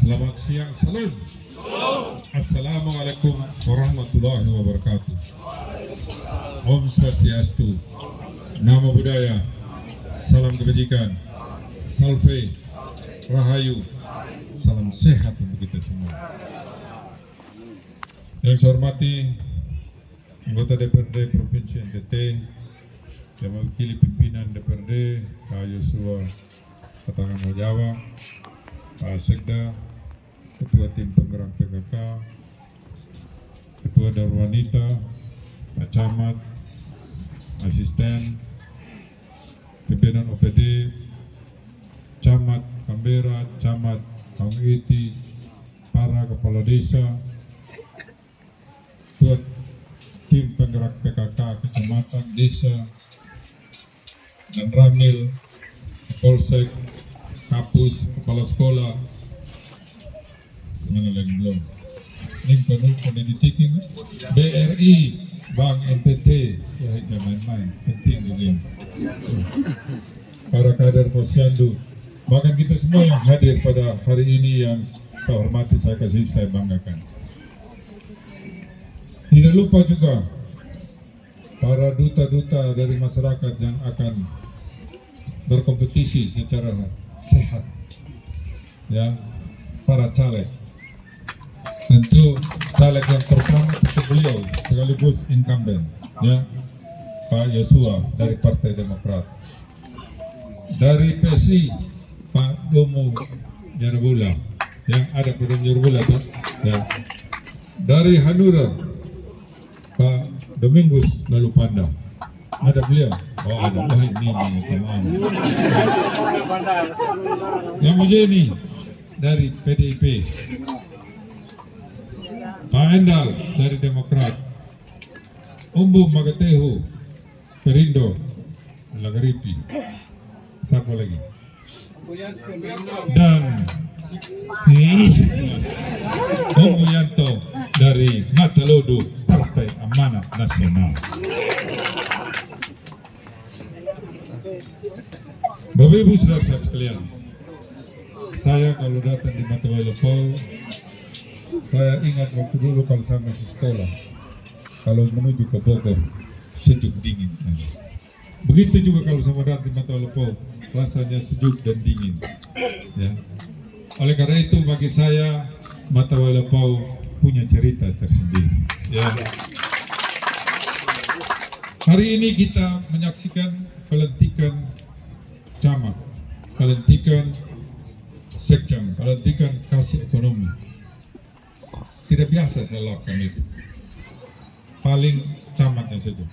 Selamat siang, salam. Assalamualaikum warahmatullahi wabarakatuh. Om Swastiastu, Namo Buddhaya, salam kebajikan, salve, rahayu, salam sehat untuk kita semua. Yang saya hormati anggota DPRD Provinsi NTT, yang mewakili pimpinan DPRD, Pak Yosua Katakan Jawa, Pak Sekda, Ketua Tim Penggerak PKK, Ketua Darul Wanita, Pak Camat, Asisten, Pimpinan OPD, Camat Kambera, Camat Pangiti, para Kepala Desa, Ketua Tim Penggerak PKK Kecamatan, Desa, dan Ramil, Polsek, Kapus, Kepala Sekolah, mana lagi belum? Ini penuh pendidikan BRI, Bank NTT, wah jangan main-main, penting juga. Para kader Posyandu, bahkan kita semua yang hadir pada hari ini yang saya hormati, saya kasih, saya banggakan. Tidak lupa juga para duta-duta dari masyarakat yang akan berkompetisi secara sehat, ya, para caleg. Tentu caleg yang pertama itu beliau sekaligus incumbent, ya, Pak Yosua dari Partai Demokrat. Dari PSI Pak Domo Jarabula, yang ada Pak Domo Jarabula tuh, ya. Dari Hanura Pak Domingus lalu Panda, ada beliau. Oh ada, oh ini teman. Yang Mujeni dari PDIP, Pak Endal dari Demokrat, Umbu Magatehu Perindo Lagaripi, siapa lagi? Dan Umbu Yanto dari Matalodo Partai Amanat Nasional. Bapak Ibu saudara sekalian, saya kalau datang di Matawai Lepau, saya ingat waktu dulu kalau saya masih sekolah, kalau menuju ke Bogor, sejuk dingin sana. Begitu juga kalau saya datang di Matawai Lepau, rasanya sejuk dan dingin. Ya. Oleh karena itu bagi saya, Matawai Lepau punya cerita tersendiri. Ya. Hari ini kita menyaksikan pelantikan camat, pelantikan sekcam, pelantikan kasih ekonomi. Tidak biasa saya lakukan itu. Paling camatnya saja.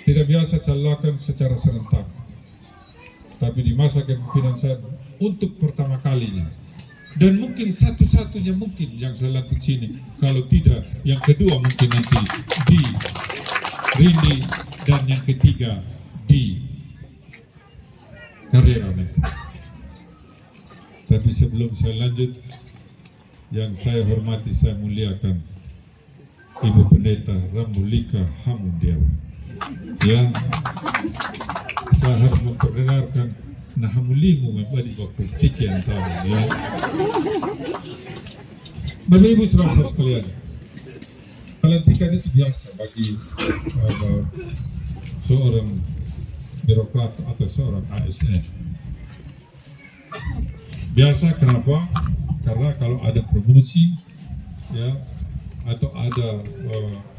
Tidak biasa saya lakukan secara serentak. Tapi di masa kepemimpinan saya untuk pertama kalinya. Dan mungkin satu-satunya mungkin yang saya lantik sini. Kalau tidak, yang kedua mungkin nanti di Rindi, dan yang ketiga di Karera nanti. Tapi sebelum saya lanjut, yang saya hormati, saya muliakan Ibu Pendeta Ramulika Hamundiawa. Ya, saya harus memperdengarkan Nahamulingu membadi waktu tikian tahun. Ya, Bapak Ibu saudara sekalian, pelantikan itu biasa bagi seorang birokrat atau seorang ASN. Biasa kenapa? Karena kalau ada promosi, ya, atau ada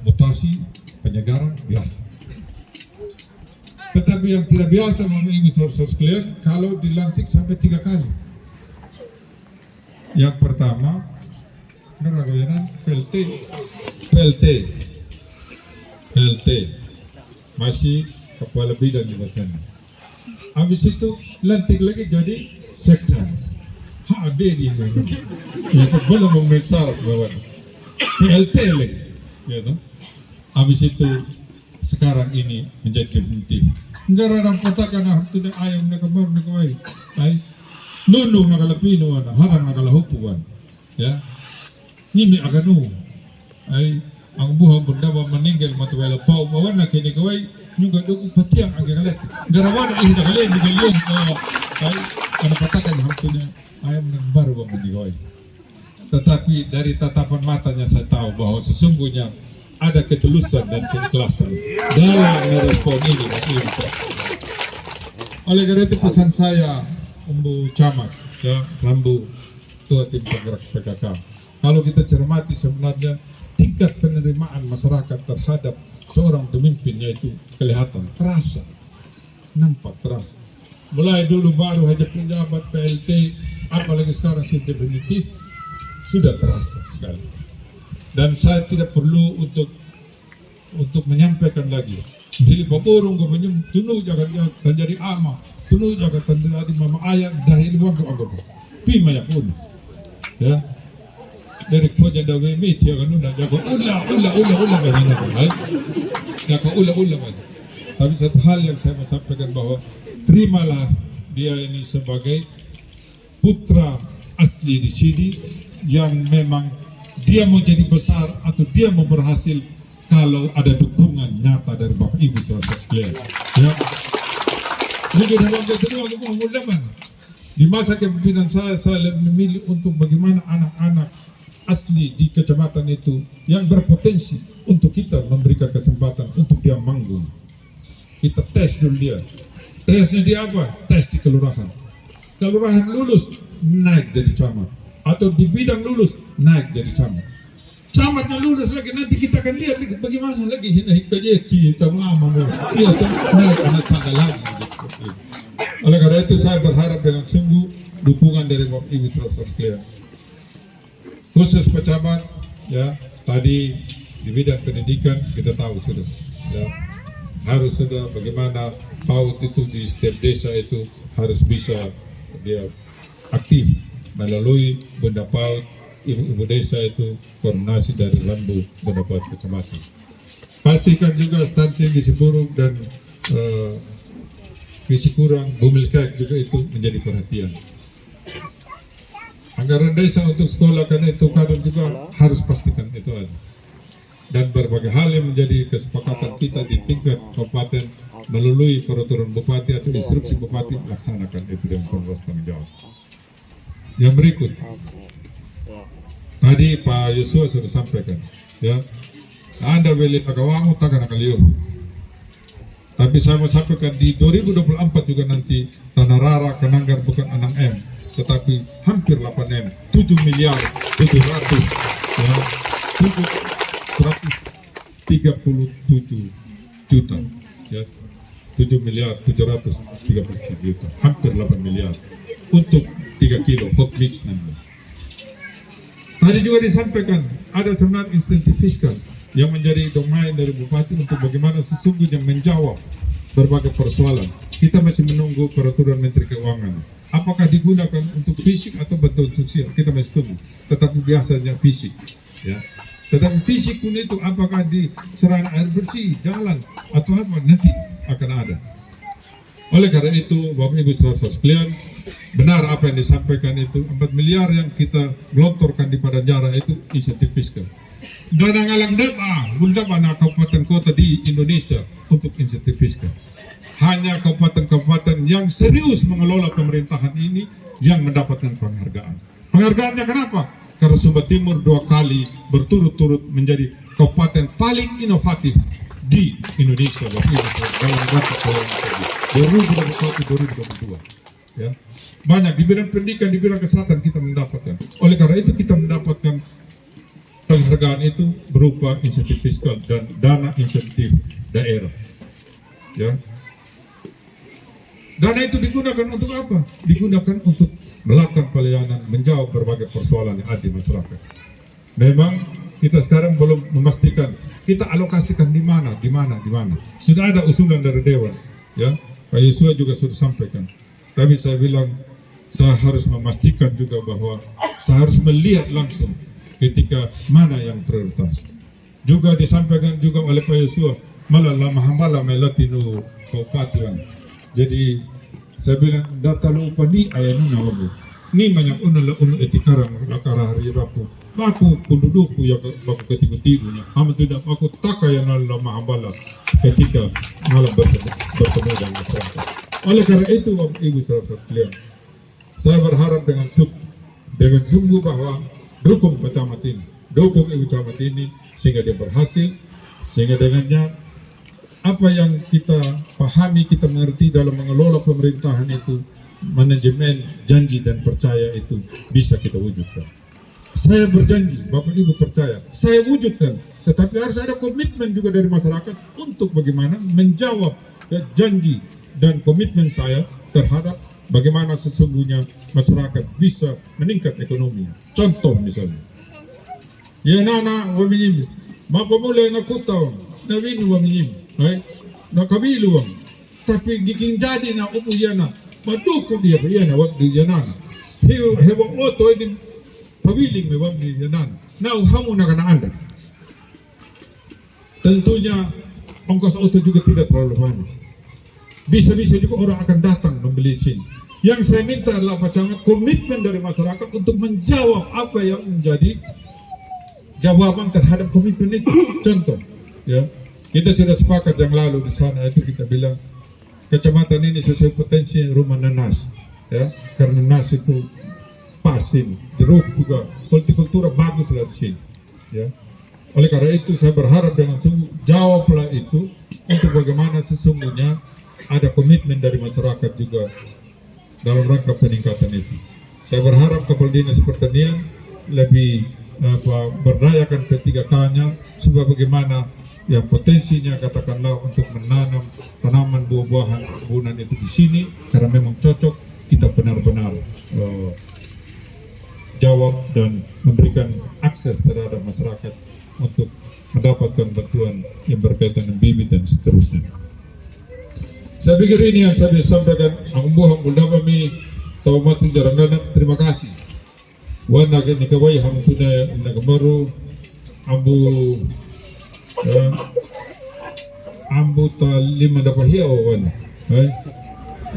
mutasi penyegaran biasa. Tetapi yang tidak biasa, Bapak Ibu saudara sekalian, kalau dilantik sampai 3 kali. Yang pertama, PLT, masih kepala bidang di bagian. Habis itu lantik lagi jadi sekcam. HD di Indonesia. Ya, belum memenuhi syarat bahwa PLT lagi. Ya, no? Habis itu sekarang ini menjadi definitif. Enggak ada kota karena tidak ayam nak kabar nak kawai. Ay, nundung nak kalapino na harang nak kalahupuan. Ya, ini aganu. Ay, ang buhang bunda meninggal Matawai Lepau bawa nak kini kawai juga dukung patiang agak ngalet. Garawan ih dah kalian di Leon. Ay, karena patakan hamtunya ayam yang baru bang mendigoi. Tetapi dari tatapan matanya saya tahu bahwa sesungguhnya ada ketulusan dan keikhlasan dalam merespon ini. Oleh karena itu pesan saya, Umbu Camat, ya, Rambu, Ketua Tim Penggerak PKK. Kalau kita cermati sebenarnya tingkat penerimaan masyarakat terhadap seorang pemimpin yaitu kelihatan, terasa, nampak terasa. Mulai dulu baru hanya penjabat PLT, apalagi sekarang sudah definitif, sudah terasa sekali. Dan saya tidak perlu untuk menyampaikan lagi. Jadi pakurung ko menyum tunu jaga jadi ama, tunu jaga tanjadi mama ayah dahil wag ko. Pima ya pun. Ya. Dari foja da we mit ya kanuna jaga ula bahina ko. Jaga ula bahina. Tapi satu hal yang saya mau sampaikan bahwa terimalah dia ini sebagai putra asli di sini yang memang dia mau jadi besar atau dia mau berhasil kalau ada dukungan nyata dari Bapak Ibu saudara sekalian. Ya. Jadi dalam kedua di masa kepemimpinan saya lebih memilih untuk bagaimana anak-anak asli di kecamatan itu yang berpotensi untuk kita memberikan kesempatan untuk dia manggung. Kita tes dulu dia. Tesnya di apa? Tes di kelurahan. Kelurahan lulus, naik jadi camat. Atau di bidang lulus, naik jadi camat. Camatnya lulus lagi, nanti kita akan lihat bagaimana lagi kita mama lihat naik anak tangga lagi. Oleh karena itu saya berharap dengan sungguh dukungan dari Bapak Ibu saudara sekalian. Khusus pecamat, ya tadi di bidang pendidikan kita tahu sudah, ya harus sudah bagaimana PAUD itu di setiap desa itu harus bisa dia aktif melalui Bunda PAUD. Ibu-ibu desa itu koordinasi dari Rambu mendapat kecamatan. Pastikan juga stunting gizi buruk dan gizi kurang Bumilkek juga itu menjadi perhatian. Anggaran desa untuk sekolah karena itu kadang juga harus pastikan itu ada. Dan berbagai hal yang menjadi kesepakatan kita di tingkat kabupaten melalui peraturan bupati atau instruksi bupati laksanakan itu dengan penuh tanggung jawab. Yang berikut. Tadi Pak Yosua sudah sampaikan, ya, Anda beli pagawangu takkan kalian. Tapi saya mau sampaikan di 2024 juga nanti Tanah Rara Kenanggar bukan 6M, tetapi hampir 8M, 7 miliar 700, ya, 737 juta, ya, 7 miliar 737 juta, hampir 8 miliar untuk 3 kilo hot mix nanti. Tadi juga disampaikan ada sebenarnya insentif fiskal yang menjadi domain dari bupati untuk bagaimana sesungguhnya menjawab berbagai persoalan. Kita masih menunggu peraturan Menteri Keuangan. Apakah digunakan untuk fisik atau bantuan sosial? Kita masih tunggu. Tetapi biasanya fisik, ya. Tetapi fisik pun itu apakah di sarana air bersih, jalan atau apa nanti akan ada. Oleh karena itu, Bapak Ibu saudara sekalian, benar apa yang disampaikan itu 4 miliar yang kita gelontorkan di Padanjara itu insentif fiskal. Dana ngalang dapa, mana kabupaten kota di Indonesia untuk insentif fiskal. Hanya kabupaten-kabupaten yang serius mengelola pemerintahan ini yang mendapatkan penghargaan. Penghargaannya kenapa? Karena Sumba Timur 2 kali berturut-turut menjadi kabupaten paling inovatif di Indonesia dalam rangka 2021-2022. Ya. Banyak di bidang pendidikan, di bidang kesehatan kita mendapatkan. Oleh karena itu kita mendapatkan penghargaan itu berupa insentif fiskal dan dana insentif daerah. Ya. Dana itu digunakan untuk apa? Digunakan untuk melakukan pelayanan, menjawab berbagai persoalan yang ada di masyarakat. Memang kita sekarang belum memastikan kita alokasikan di mana. Sudah ada usulan dari Dewan, ya. Pak Yosua juga sudah sampaikan. Tapi saya bilang saya harus memastikan juga bahwa saya harus melihat langsung ketika mana yang prioritas. Juga disampaikan juga oleh Pak Yosua malah mahamala melatinu kabupaten. Jadi saya bilang data lupa ni ayanu nawabu. Ni banyak uno etikarang lakara hari rapu. Aku pendudukku yang aku ketiga-tiganya. Amat tidak aku takaya nala mahamala ketika malam bertemu dengan masyarakat. Oleh karena itu, Bapak Ibu saudara sekalian, Saya berharap dengan sungguh bahwa dukung Pak Camat ini, dukung Ibu Camat ini sehingga dia berhasil, sehingga dengannya apa yang kita pahami, kita mengerti dalam mengelola pemerintahan itu, manajemen janji dan percaya itu bisa kita wujudkan. Saya berjanji, Bapak Ibu percaya, saya wujudkan, tetapi harus ada komitmen juga dari masyarakat untuk bagaimana menjawab janji dan komitmen saya terhadap bagaimana sesungguhnya masyarakat bisa meningkat ekonomi. Contoh misalnya, ya nana waminyim, mapamula na kutaw, na winu waminyim, na kabiluang, tapi giking jadi na upuyana, madukong dia pa yan, waktu yanana. Hewa oto ay pawiling may waktu yanana. Na uhamu na Anda. Tentunya ongkos auto juga tidak terlalu banyak. Bisa-bisa juga orang akan datang membeli sini. Yang saya minta adalah Pak Camat, komitmen dari masyarakat untuk menjawab apa yang menjadi jawaban terhadap komitmen itu. Contoh, ya, kita sudah sepakat yang lalu di sana itu kita bilang kecamatan ini sesuai potensi rumah nanas, ya, karena nanas itu pas ini, jeruk juga, hortikultura bagus lah di sini, ya. Oleh karena itu saya berharap dengan sungguh jawablah itu untuk bagaimana sesungguhnya ada komitmen dari masyarakat juga dalam rangka peningkatan itu. Saya berharap Kepala Dinas Pertanian lebih berdayakan ketiga K-nya supaya bagaimana yang potensinya katakanlah untuk menanam tanaman buah-buahan kebunan itu di sini karena memang cocok, kita benar-benar jawab dan memberikan akses terhadap masyarakat untuk mendapatkan bantuan yang berkaitan dengan bibit dan seterusnya. Saya pikir ini yang saya bisa sampaikan. Ang buhang mula kami tawamatu jarangana. Terima kasih. Wan nakin nikaway hamung tunay nagamaru ambu ta lima dapahiya o wan.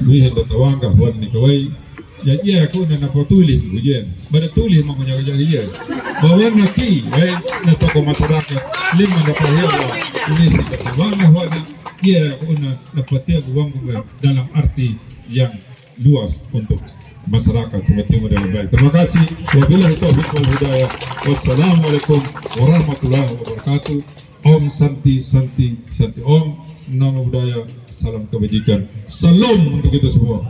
Wihin datawanga wan nikaway. Ya iya ako na napatuli bujen. Manatuli mga nyaga-nyaga. Bawan naki na toko masyarakat lima dapahiya o ini datawanga wan. Ia una napatia uang dalam arti yang luas untuk masyarakat Jawa Timur yang baik. Terima kasih. Wabillahi taufiq wal hidayah. Wassalamualaikum warahmatullahi wabarakatuh. Om Santi Santi Santi Om. Nama budaya, salam kebajikan. Salam untuk kita semua.